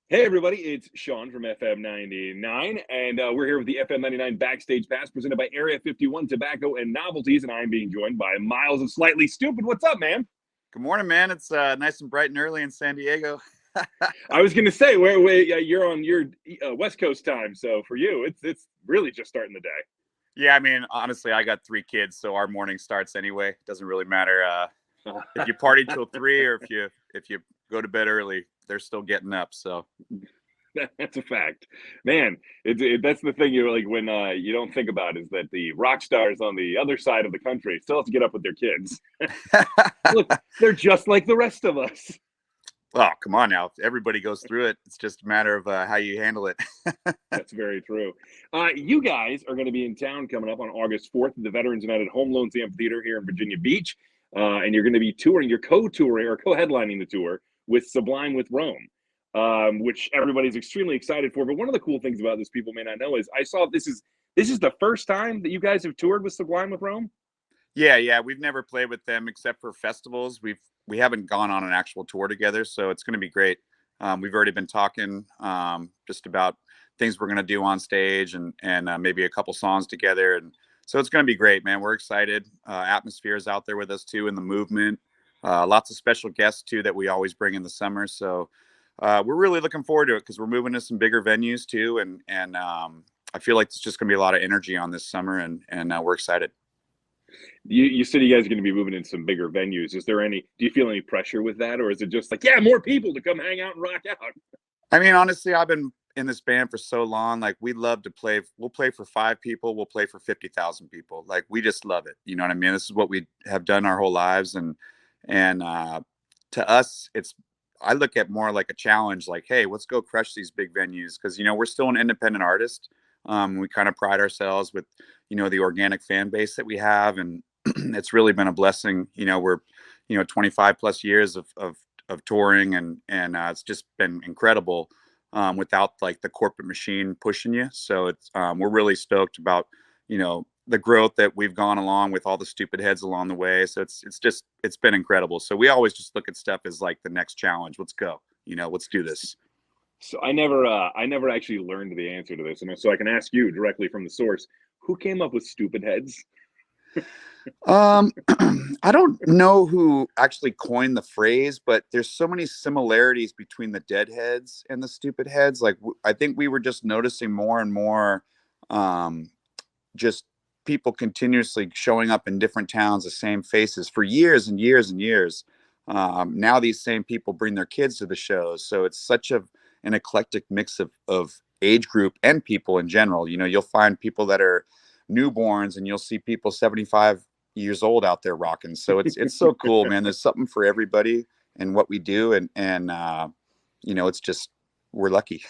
Hey everybody, it's Sean from FM99, and we're here with the FM99 Backstage Pass presented by Area 51 Tobacco and Novelties, and I'm being joined by Miles of Slightly Stupid. What's up, man? Good morning, man. It's nice and bright and early in San Diego. I was going to say, where you're on your West Coast time, so for you, it's really just starting the day. Yeah, I mean, honestly, I got 3 kids, so our morning starts anyway. It doesn't really matter if you party till 3 or if you go to bed early. They're still getting up. So That's a fact, man. That's the thing you like when you don't think about is that the rock stars on the other side of the country still have to get up with their kids. Look, they're just like the rest of us. oh, come on now. Everybody goes through it. It's just a matter of how you handle it. That's very true. You guys are going to be in town coming up on August 4th at the Veterans United Home Loans Amphitheater here in Virginia Beach. And you're going to be touring, you're co-touring or co-headlining the tour with Sublime with Rome, which everybody's extremely excited for. But one of the cool things about this people may not know is I saw this is the first time that you guys have toured with Sublime with Rome. Yeah. We've never played with them except for festivals. We haven't gone on an actual tour together, so it's going to be great. We've already been talking just about things we're going to do on stage and maybe a couple songs together, and so it's going to be great, man. We're excited. Atmosphere is out there with us too in the movement. Lots of special guests too that we always bring in the summer. So we're really looking forward to it because we're moving to some bigger venues too, and I feel like it's just going to be a lot of energy on this summer, and we're excited. You said you guys are going to be moving in some bigger venues. Is there any? Do you feel any pressure with that, or is it just like, yeah, more people to come hang out and rock out? I mean, honestly, I've been in this band for so long. Like, we love to play. We'll play for 5 people. We'll play for 50,000 people. Like, we just love it. You know what I mean? This is what we have done our whole lives, and to us, it's. I look at more like a challenge. Like, hey, let's go crush these big venues because we're still an independent artist. We kind of pride ourselves with the organic fan base that we have, and it's really been a blessing. We're 25 plus years of touring, and it's just been incredible without like the corporate machine pushing you. So it's we're really stoked about the growth that we've gone along with all the stupid heads along the way. So it's been incredible. So we always just look at stuff as like the next challenge. Let's go. Let's do this. So I never actually learned the answer to this, and so I can ask you directly from the source: who came up with stupid heads? Um, I don't know who actually coined the phrase, but there's so many similarities between the deadheads and the stupid heads. Like, I think we were just noticing more and more, um, just people continuously showing up in different towns, the same faces for years and years and years. Now these same people bring their kids to the shows, so it's such an eclectic mix of age group and people in general. You'll find people that are newborns, and you'll see people 75 years old out there rocking. So it's so cool, man. There's something for everybody in what we do, and it's just we're lucky.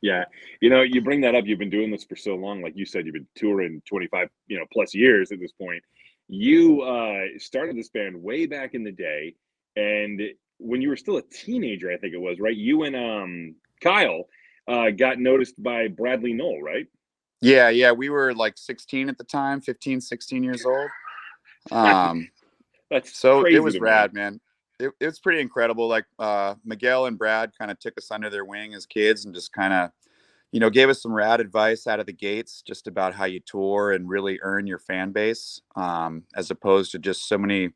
Yeah, you bring that up. You've been doing this for so long. Like you said, you've been touring 25, plus years at this point. You started this band way back in the day, and when you were still a teenager, I think it was, right? You and Kyle got noticed by Bradley Knoll, right? Yeah, we were like 16 at the time, 15, 16 years old. Um, That's so it crazy was to me. rad, man. It's pretty incredible. Like Miguel and Brad kind of took us under their wing as kids and just kind of gave us some rad advice out of the gates just about how you tour and really earn your fan base, as opposed to just so many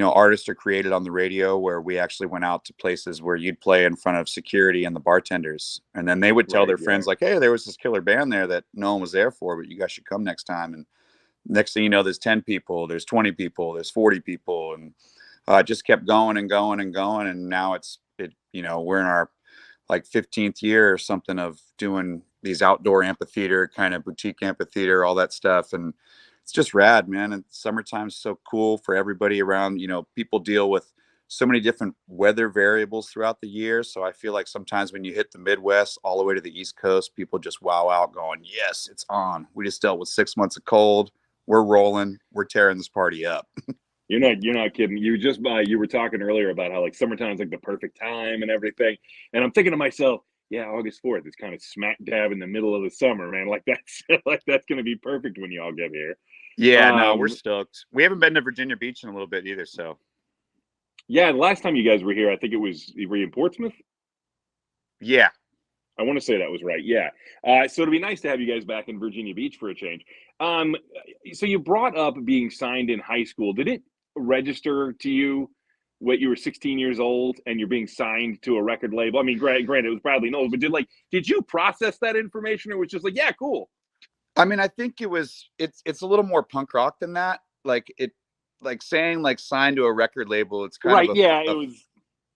artists are created on the radio, where we actually went out to places where you'd play in front of security and the bartenders, and then they would tell Right, their yeah. friends like, hey, there was this killer band there that no one was there for, but you guys should come next time. And next thing you know, there's 10 people, there's 20 people, there's 40 people, and it just kept going and going and going. And now we're in our like 15th year or something of doing these outdoor amphitheater, kind of boutique amphitheater, all that stuff. And it's just rad, man. And summertime's so cool for everybody around. People deal with so many different weather variables throughout the year. So I feel like sometimes when you hit the Midwest all the way to the East Coast, people just wow out going, yes, it's on. We just dealt with 6 months of cold. We're rolling. We're tearing this party up. You're not kidding. You were talking earlier about how like summertime's like the perfect time and everything. And I'm thinking to myself, yeah, August 4th is kind of smack dab in the middle of the summer, man. Like that's like that's gonna be perfect when you all get here. Yeah, no, we're Um, stoked. We haven't been to Virginia Beach in a little bit either. So yeah, the last time you guys were here, I think it was were you in Portsmouth? Yeah. I want to say that was right. Yeah. So it'd be nice to have you guys back in Virginia Beach for a change. So you brought up being signed in high school. Did it register to you when you were 16 years old and you're being signed to a record label? I mean, granted, it was Bradley Knowles, but did you process that information, or was it just like, yeah, cool? I mean, I think it's a little more punk rock than that. Like saying like signed to a record label. It's kind Right. of Yeah. It was.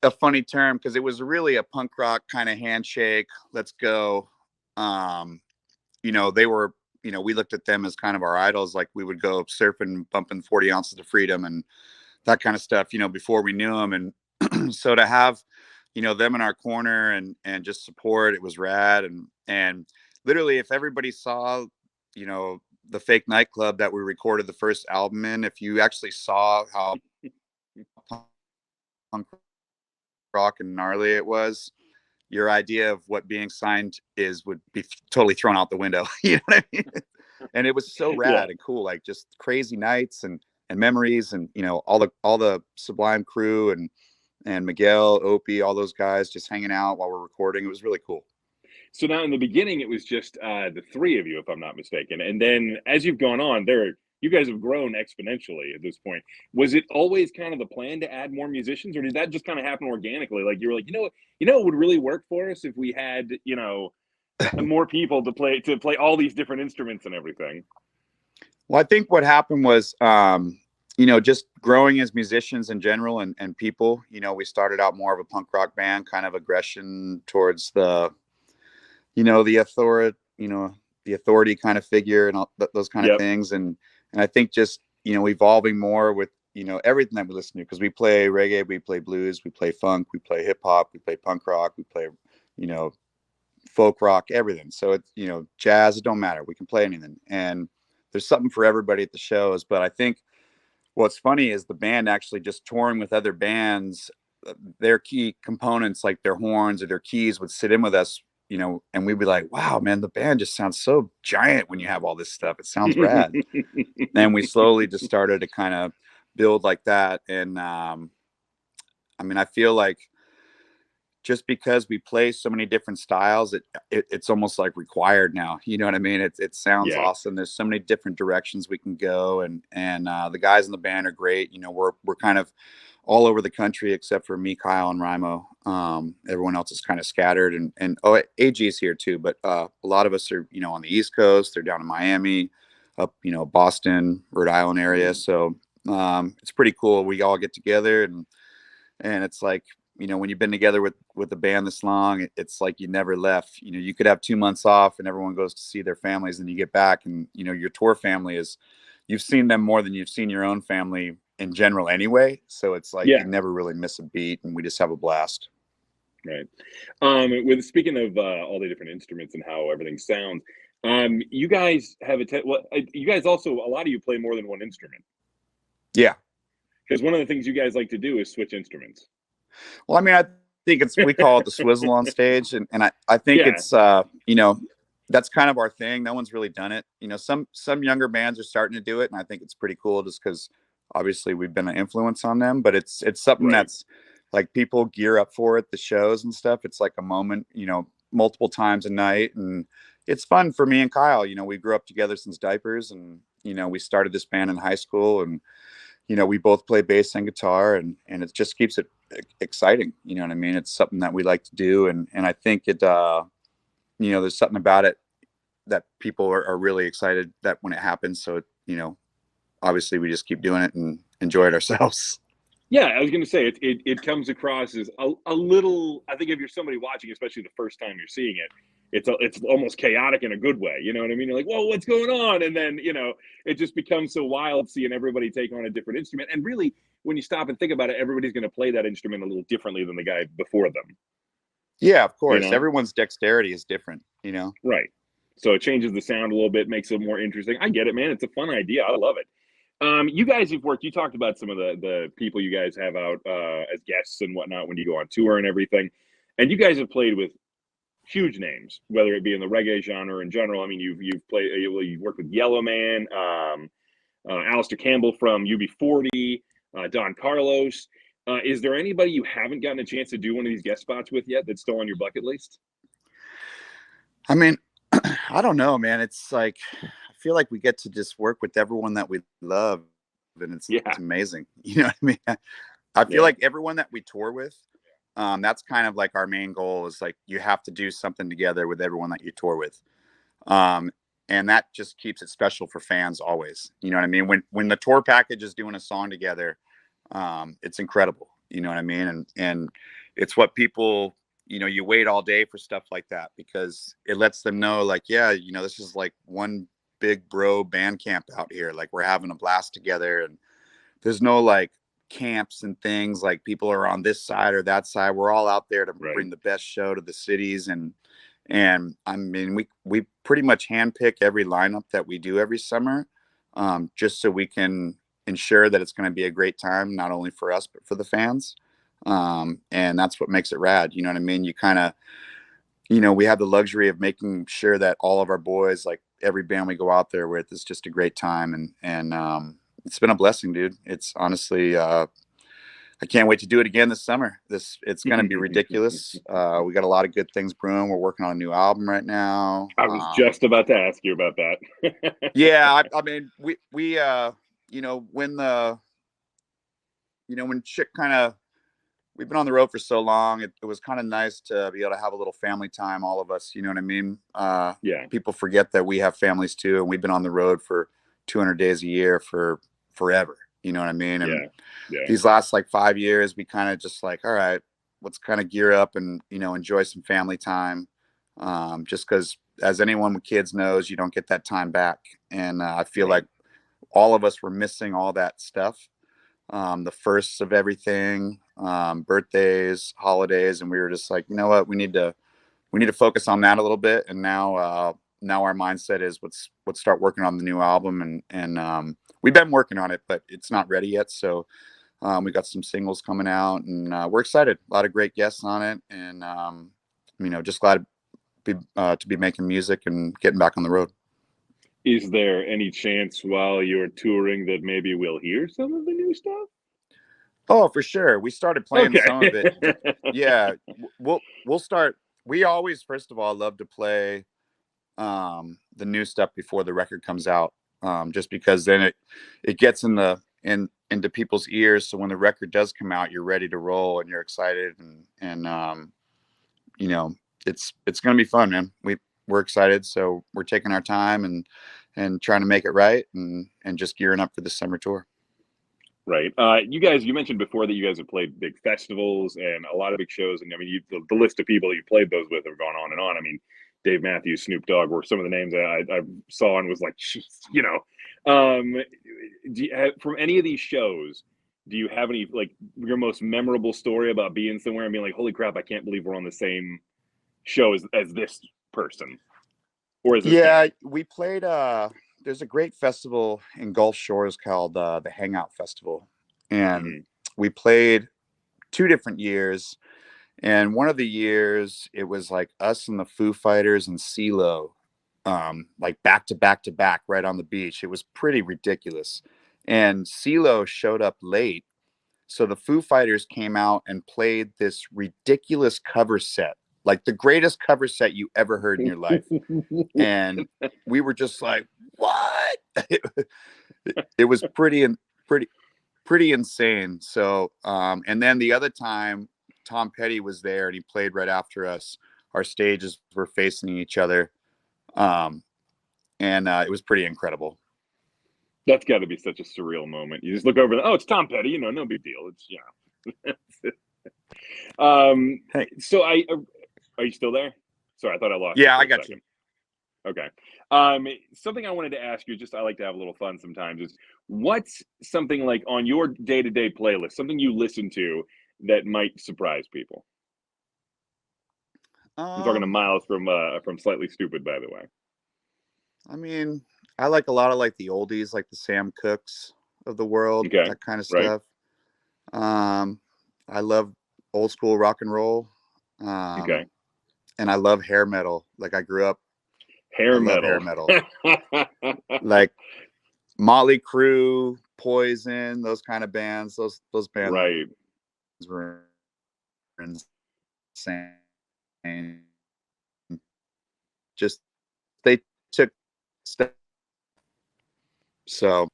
a funny term because it was really a punk rock kind of handshake. Let's go. They were, we looked at them as kind of our idols. Like we would go surfing, bumping 40 ounces of freedom and that kind of stuff, before we knew them. And so to have, them in our corner and just support, it was rad. And literally if everybody saw, the fake nightclub that we recorded the first album in, if you actually saw how punk rock and gnarly it was, your idea of what being signed would be totally thrown out the window. You know what I mean? And it was so rad and cool, like just crazy nights and memories, and all the Sublime crew and Miguel, Opie, all those guys just hanging out while we're recording. It was really cool. So now in the beginning, it was just the three of you, if I'm not mistaken. And then as you've gone on, you guys have grown exponentially at this point. Was it always kind of the plan to add more musicians, or did that just kind of happen organically? Like you were like, it would really work for us if we had, more people to play all these different instruments and everything. Well, I think what happened was, just growing as musicians in general and people, we started out more of a punk rock band, kind of aggression towards the the authority kind of figure and all those kind of things. And I think just, evolving more with, everything that we listen to, because we play reggae, we play blues, we play funk, we play hip hop, we play punk rock, we play, folk rock, everything. So it's, jazz, it don't matter. We can play anything. And there's something for everybody at the shows. But I think what's funny is the band actually just touring with other bands, their key components, like their horns or their keys, would sit in with us, and we'd be like, wow, man, the band just sounds so giant when you have all this stuff. It sounds rad. And we slowly just started to kind of build like that. And I feel like just because we play so many different styles, it's almost like required now. You know what I mean? It sounds awesome. There's so many different directions we can go. And the guys in the band are great. We're kind of all over the country except for me, Kyle, and Rimo. Everyone else is kind of scattered, and AG is here too. But a lot of us are, on the East Coast. They're down in Miami, up, Boston, Rhode Island area. So it's pretty cool. We all get together and it's like, when you've been together with a band this long, it's like you never left. You could have 2 months off and everyone goes to see their families, and you get back and, your tour family you've seen them more than you've seen your own family in general anyway. So it's like you never really miss a beat, and we just have a blast. Right. Speaking of all the different instruments and how everything sounds, you guys have you guys also, a lot of you play more than one instrument. Yeah. Because one of the things you guys like to do is switch instruments. Well, I think we call it the swizzle on stage. And I think it's, that's kind of our thing. No one's really done it. Some younger bands are starting to do it. And I think it's pretty cool just because obviously we've been an influence on them, but it's something that's like people gear up for it, the shows and stuff. It's like a moment, multiple times a night. And it's fun for me and Kyle. We grew up together since diapers, and, we started this band in high school, and, we both play bass and guitar, and it just keeps it exciting. You know what I mean? It's something that we like to do. And I think it, there's something about it that people are really excited that when it happens. So, obviously we just keep doing it and enjoy it ourselves. Yeah, I was going to say it comes across as a little, I think if you're somebody watching, especially the first time you're seeing it, it's almost chaotic in a good way. You know what I mean? You're like, whoa, what's going on? And then, it just becomes so wild seeing everybody take on a different instrument. And really, when you stop and think about it, everybody's going to play that instrument a little differently than the guy before them. Yeah, of course. Everyone's dexterity is different, Right. So it changes the sound a little bit, makes it more interesting. I get it, man. It's a fun idea. I love it. You guys have worked, you talked about some of the people you guys have out as guests and whatnot when you go on tour and everything. And you guys have played with huge names, whether it be in the reggae genre in general. I mean, you've played, you've worked with Yellowman, Alistair Campbell from UB40, Don Carlos. Is there anybody you haven't gotten a chance to do one of these guest spots with yet that's still on your bucket list? I mean, I don't know, man. It's like I feel like we get to just work with everyone that we love, and it's Yeah, amazing. You know what I mean? I feel yeah, like everyone that we tour with, that's kind of like our main goal is like you have to do something together with everyone that you tour with. Um, and that just keeps it special for fans always. You know what I mean? When the tour package is doing a song together, it's incredible. You know what I mean? And it's what people, you wait all day for stuff like that because it lets them know, like, yeah, this is like one big bro band camp out here. Like we're having a blast together, and there's no like camps and things like people are on this side or that side. We're all out there to right. bring the best show to the cities, and I mean we pretty much handpick every lineup that we do every summer, just so we can ensure that it's going to be a great time, not only for us but for the fans. And that's what makes it rad. You know what I mean? You kind of, we have the luxury of making sure that all of our boys, like every band we go out there with, is just a great time. And it's been a blessing, dude. It's honestly, I can't wait to do it again this summer. It's going to be ridiculous. We got a lot of good things brewing. We're working on a new album right now. I was just about to ask you about that. Yeah, I mean, we when when shit kind of, we've been on the road for so long, it was kind of nice to be able to have a little family time, all of us. You know what I mean? Yeah, People forget that we have families too, and we've been on the road for 200 days a year for forever. You know what I mean? And yeah, yeah. these last like 5 years, we kind of just like, all right, let's kind of gear up and enjoy some family time. Just because, as anyone with kids knows, you don't get that time back, and I feel Right. like all of us were missing all that stuff. The firsts of everything, birthdays, holidays, and we were just like, you know what, we need to focus on that a little bit. And now our mindset is let's start working on the new album, and we've been working on it, but it's not ready yet. So we got some singles coming out, and we're excited. A lot of great guests on it, and just glad to be making music and getting back on the road. Is there any chance while you're touring that maybe we'll hear some of the new stuff? Oh, for sure. We started playing Okay. some of it. Yeah, we'll start. We always, first of all, love to play the new stuff before the record comes out, just because then it gets into people's ears. So when the record does come out, you're ready to roll and you're excited, and you know it's gonna be fun, man. We're excited, so we're taking our time and trying to make it right, and just gearing up for the summer tour. Right. You mentioned before that you guys have played big festivals and a lot of big shows. And I mean, the list of people you played those with have gone on and on. I mean, Dave Matthews, Snoop Dogg were some of the names I saw and was like, you know. From any of these shows, do you have any, like, your most memorable story about being somewhere and being like, holy crap, I can't believe we're on the same show as this person or as this Yeah, band? we played. There's a great festival in Gulf Shores called the Hangout Festival, and Hmm. we played 2 different years. And one of the years, it was like us and the Foo Fighters and CeeLo, like back to back to back, right on the beach. It was pretty ridiculous. And CeeLo showed up late, so the Foo Fighters came out and played this ridiculous cover set, like the greatest cover set you ever heard in your life. And we were just like, what? It was pretty pretty insane. So and then the other time Tom Petty was there and he played right after us. Our stages were facing each other. um and it was pretty incredible. That's got to be such a surreal moment. You just look over, oh, it's Tom Petty, no big deal. It's, Um, Hey, so are you still there? Sorry, I thought I lost you yeah, for I a got you. second. Okay. Something I wanted to ask you, just I like to have a little fun sometimes, is what's something like on your day-to-day playlist, something you listen to that might surprise people? I'm talking to um Miles from Slightly Stupid, by the way. I mean, I like a lot of like the oldies, like the Sam Cooks of the world, Okay. that kind of Right. stuff. I love old school rock and roll. Okay. um and I love hair metal. Like I grew up, I Hair love hair metal. metal. Like Motley Crue, Poison, those kind of bands. Those bands Right. were insane. Just they took steps. So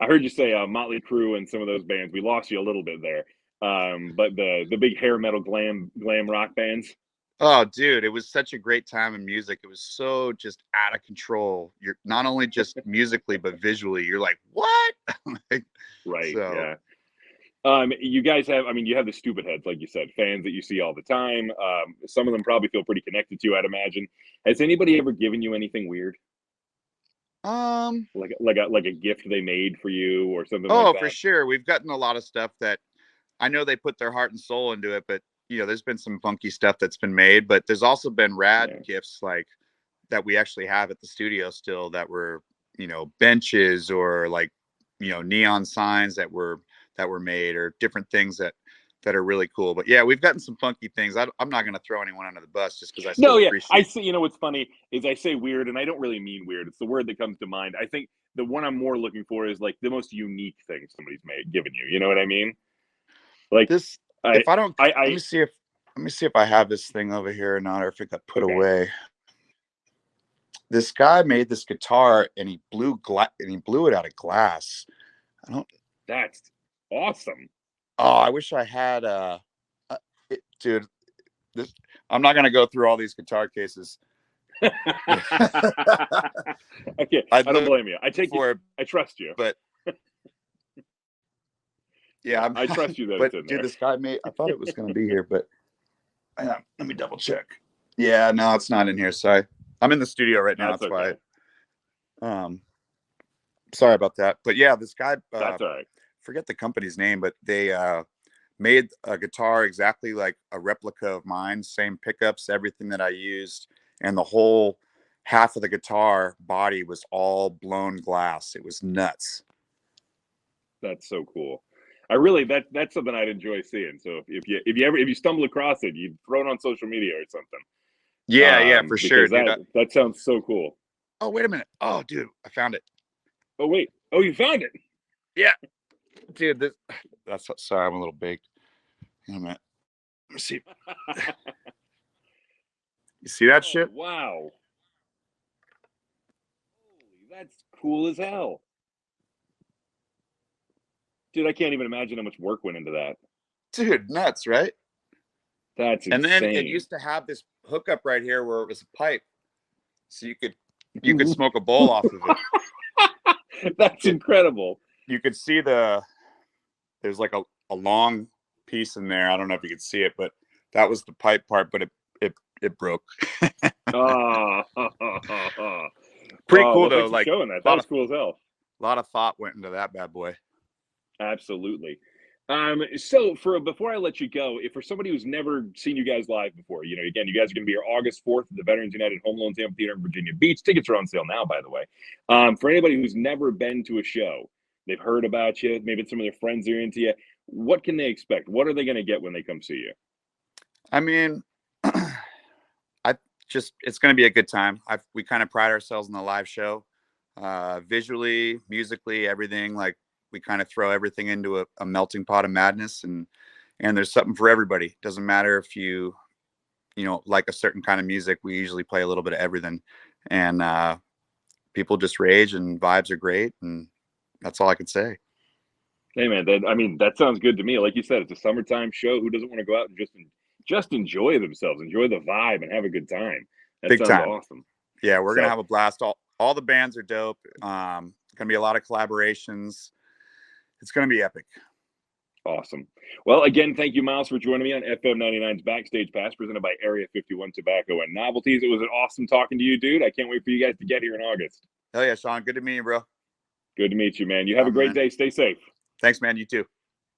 I heard you say Motley Crue and some of those bands. We lost you a little bit there, but the big hair metal glam rock bands. oh, dude, it was such a great time in music. It was so just out of control. You're not only just musically, but visually. You're like, what? Like, Right. so, Yeah. You guys have, I mean, you have the stupid heads, like you said, fans that you see all the time. Some of them probably feel pretty connected to you, I'd imagine. Has anybody ever given you anything weird? Like a gift they made for you or something like oh, that? for sure. We've gotten a lot of stuff that I know they put their heart and soul into it, but there's been some funky stuff that's been made, but there's also been rad gifts like that we actually have at the studio still that were, benches or like, neon signs that were made or different things that are really cool. But yeah, we've gotten some funky things. I'm not going to throw anyone under the bus just because I still appreciate. I see. What's funny is I say weird, and I don't really mean weird. It's the word that comes to mind. I think the one I'm more looking for is like the most unique thing somebody's given you. You know what I mean? Like this. If I don't, let me see if I have this thing over here or not, or if it got put away. This guy made this guitar and he blew it out of glass. That's awesome. Oh, I wish I had dude. I'm not gonna go through all these guitar cases. Okay, I don't blame you. I trust you. But yeah, I trust you that but it's in dude, there. this guy made. I thought it was gonna be here, but let me double check. Yeah, no, it's not in here. Sorry, I'm in the studio right now. That's okay. Why. Sorry about that. But yeah, this guy. That's all right. Forget the company's name, but they made a guitar exactly like a replica of mine, same pickups, everything that I used, and the whole half of the guitar body was all blown glass. It was nuts. That's so cool. That's something I'd enjoy seeing. So if you stumble across it, you throw it on social media or something. Yeah, for sure. That sounds so cool. Oh, wait a minute. Oh, dude, I found it. Oh, wait. Oh, you found it? Yeah. Dude, sorry, I'm a little baked. Wait a minute. Let me see. You see that shit? Wow. Holy, that's cool as hell. Dude, I can't even imagine how much work went into that. Dude, nuts, right? That's insane. And then it used to have this hookup right here where it was a pipe. So you could smoke a bowl off of it. That's incredible. You could see there's like a long piece in there. I don't know if you could see it, but that was the pipe part, but it broke. Pretty cool though. Like showing that. That was cool as hell. A lot of thought went into that bad boy. Absolutely. So before I let you go, if for somebody who's never seen you guys live before, again, you guys are going to be here August 4th at the Veterans United Home Loans Amphitheater in Virginia Beach. Tickets are on sale now, by the way. For anybody who's never been to a show, they've heard about you, maybe some of their friends are into you. What can they expect? What are they going to get when they come see you? I mean, it's going to be a good time. We kind of pride ourselves in the live show, visually, musically, everything. Like we kind of throw everything into a melting pot of madness, and there's something for everybody. Doesn't matter if you like a certain kind of music. We usually play a little bit of everything, and people just rage, and vibes are great, and that's all I could say. Hey man, that sounds good to me. Like you said, it's a summertime show. Who doesn't want to go out and just enjoy themselves, enjoy the vibe, and have a good time? That Big sounds time. Awesome. Yeah, we're gonna have a blast. All the bands are dope. Gonna be a lot of collaborations. It's gonna be epic. Awesome. Well, again, thank you, Miles, for joining me on FM99's Backstage Pass, presented by Area 51 Tobacco and Novelties. It was an awesome talking to you, dude. I can't wait for you guys to get here in August. Hell yeah, Sean. Good to meet you, bro. Good to meet you, man. You have a great day. Stay safe. Thanks, man. You too.